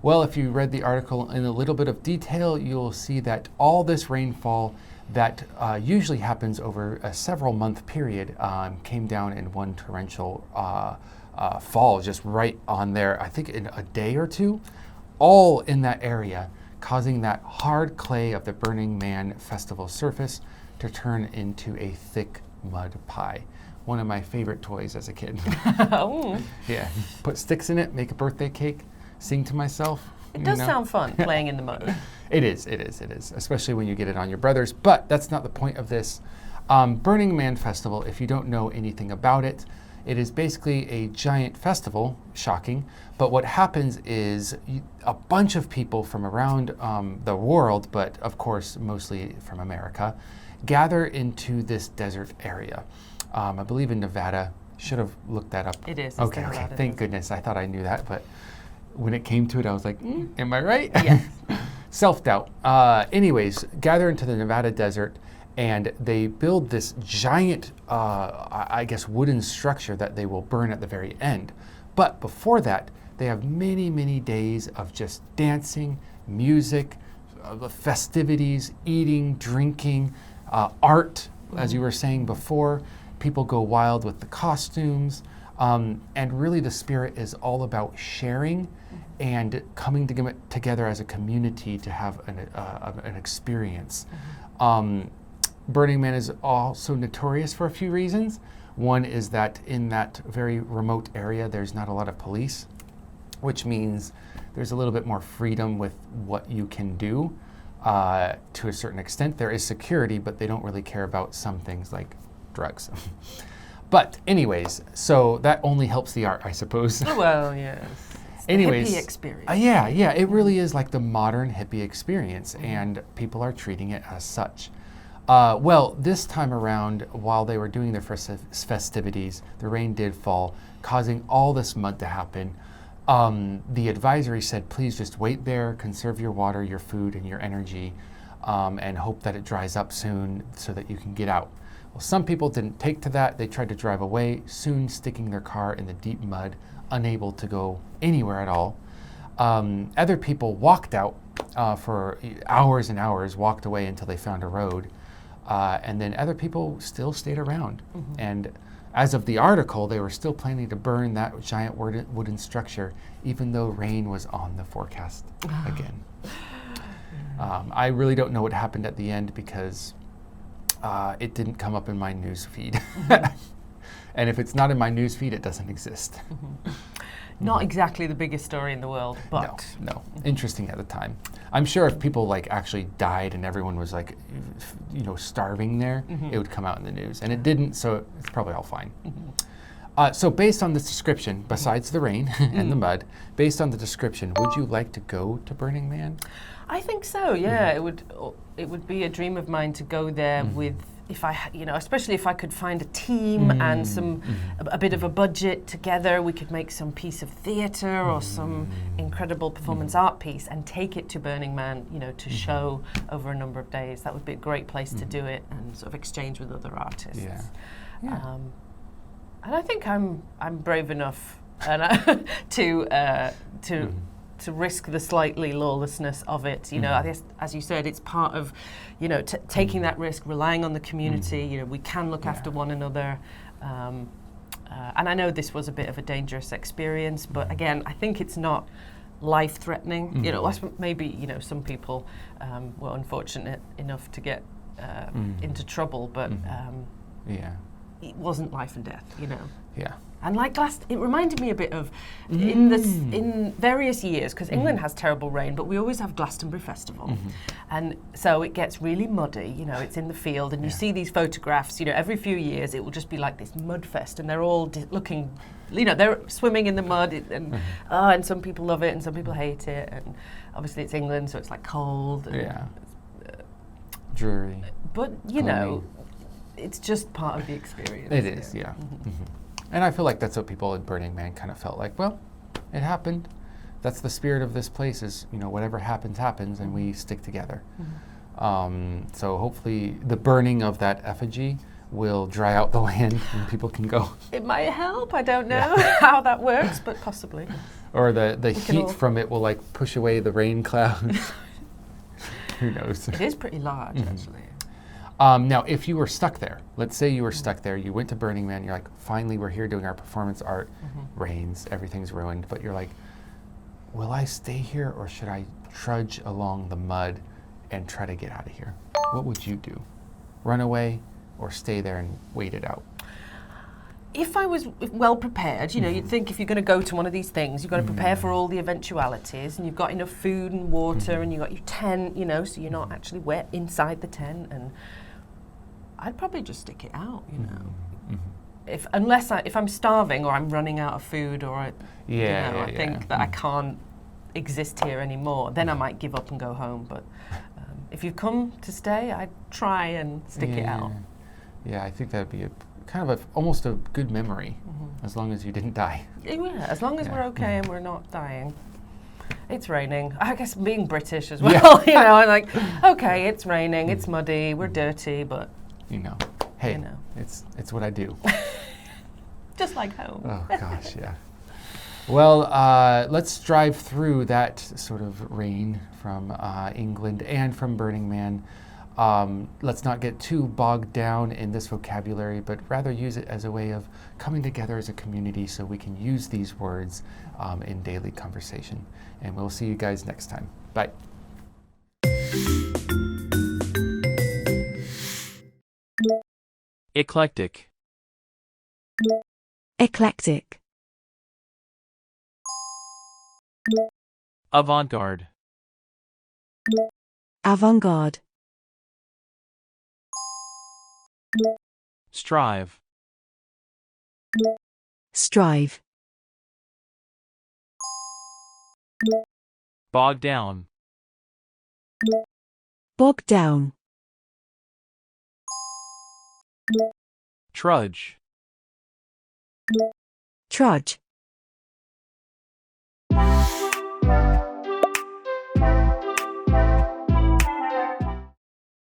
Well, if you read the article in a little bit of detail, you'll see that all this rainfall that usually happens over a several month period came down in one torrential fall, just right on there, I think in a day or two, all in that area, causing that hard clay of the Burning Man festival surface to turn into a thick mud pie. One of my favorite toys as a kid. Oh. Yeah, put sticks in it, make a birthday cake, sing to myself. It does sound fun, playing in the mud. It is, especially when you get it on your brothers, but that's not the point of this. Burning Man Festival, if you don't know anything about it, it is basically a giant festival, shocking, but what happens is a bunch of people from around the world, but of course mostly from America, gather into this desert area. I believe in Nevada. Should have looked that up. It is. Okay, thank goodness. I thought I knew that, but when it came to it, I was like, am I right? Yes. Self-doubt. Anyways, gather into the Nevada desert, and they build this giant, I guess, wooden structure that they will burn at the very end. But before that, they have many, many days of just dancing, music, festivities, eating, drinking, art, as you were saying before. People go wild with the costumes. And really the spirit is all about sharing and coming together as a community to have an experience. Burning Man is also notorious for a few reasons. One is that in that very remote area, there's not a lot of police, which means there's a little bit more freedom with what you can do to a certain extent. There is security, but they don't really care about some things like drugs. But anyways, so that only helps the art, I suppose. Well, yes. Anyways, hippie experience. Yeah, it really is like the modern hippie experience, and people are treating it as such. Well, this time around, while they were doing their festivities, the rain did fall, causing all this mud to happen. The advisory said, please just wait there, conserve your water, your food, and your energy, and hope that it dries up soon so that you can get out. Well, some people didn't take to that. They tried to drive away, soon sticking their car in the deep mud, unable to go anywhere at all. Other people walked out for hours and hours, walked away until they found a road. And then other people still stayed around. And as of the article, they were still planning to burn that giant wooden structure, even though rain was on the forecast again. I really don't know what happened at the end because it didn't come up in my news feed. And if it's not in my news feed, it doesn't exist. Not exactly the biggest story in the world, but... No. Interesting at the time. I'm sure if people like actually died and everyone was like, starving there, it would come out in the news. And it didn't, so it's probably all fine. So based on this description, besides the rain and the mud, based on the description, would you like to go to Burning Man? I think so, yeah. It would be a dream of mine to go there with, if I, especially if I could find a team and a bit of a budget together, we could make some piece of theatre or some incredible performance art piece and take it to Burning Man, to show over a number of days. That would be a great place to do it and sort of exchange with other artists. Yeah. And I think I'm brave enough to risk the slightly lawlessness of it. I guess, as you said, it's part of, taking that risk, relying on the community. We can look after one another. And I know this was a bit of a dangerous experience, but again, I think it's not life-threatening. Maybe, some people were unfortunate enough to get into trouble, but it wasn't life and death, Yeah. And it reminded me a bit of in various years, because England has terrible rain, but we always have Glastonbury Festival. And so it gets really muddy, it's in the field, and you see these photographs, every few years it will just be like this mud fest, and they're all looking, they're swimming in the mud, and some people love it and some people hate it, and obviously it's England, so it's like cold. And, dreary. But, it's just part of the experience. It is, yeah. And I feel like that's what people at Burning Man kind of felt like, well, it happened. That's the spirit of this place is, whatever happens, happens, and we stick together. So hopefully the burning of that effigy will dry out the land and people can go. It might help. I don't know how that works, but possibly. Or the can all- heat from it will like push away the rain clouds. Who knows? It is pretty large, actually. Now, if you were stuck there, let's say you were stuck there, you went to Burning Man, you're like, finally, we're here doing our performance art, rains, everything's ruined, but you're like, will I stay here or should I trudge along the mud and try to get out of here? What would you do? Run away or stay there and wait it out? If I was well prepared, you know, you'd think if you're going to go to one of these things, you've got to prepare for all the eventualities, and you've got enough food and water, and you've got your tent, you know, so you're not actually wet inside the tent. And I'd probably just stick it out, you know. If I'm starving or I'm running out of food, or I think that I can't exist here anymore, then I might give up and go home. But if you've come to stay, I'd try and stick it out. Yeah, I think that'd be kind of almost a good memory, as long as you didn't die. Yeah, as long as we're okay and we're not dying. It's raining. I guess being British as well, you know, I'm like, okay, it's raining, it's muddy, we're dirty, but you know, hey, you know. it's what I do. Just like home. Oh gosh, yeah. Well, let's drive through that sort of rain from England and from Burning Man. Let's not get too bogged down in this vocabulary, but rather use it as a way of coming together as a community so we can use these words in daily conversation. And we'll see you guys next time. Bye. Eclectic. Eclectic. Avant-garde. Avant-garde. Strive. Strive. Bog down. Bog down. Trudge. Trudge.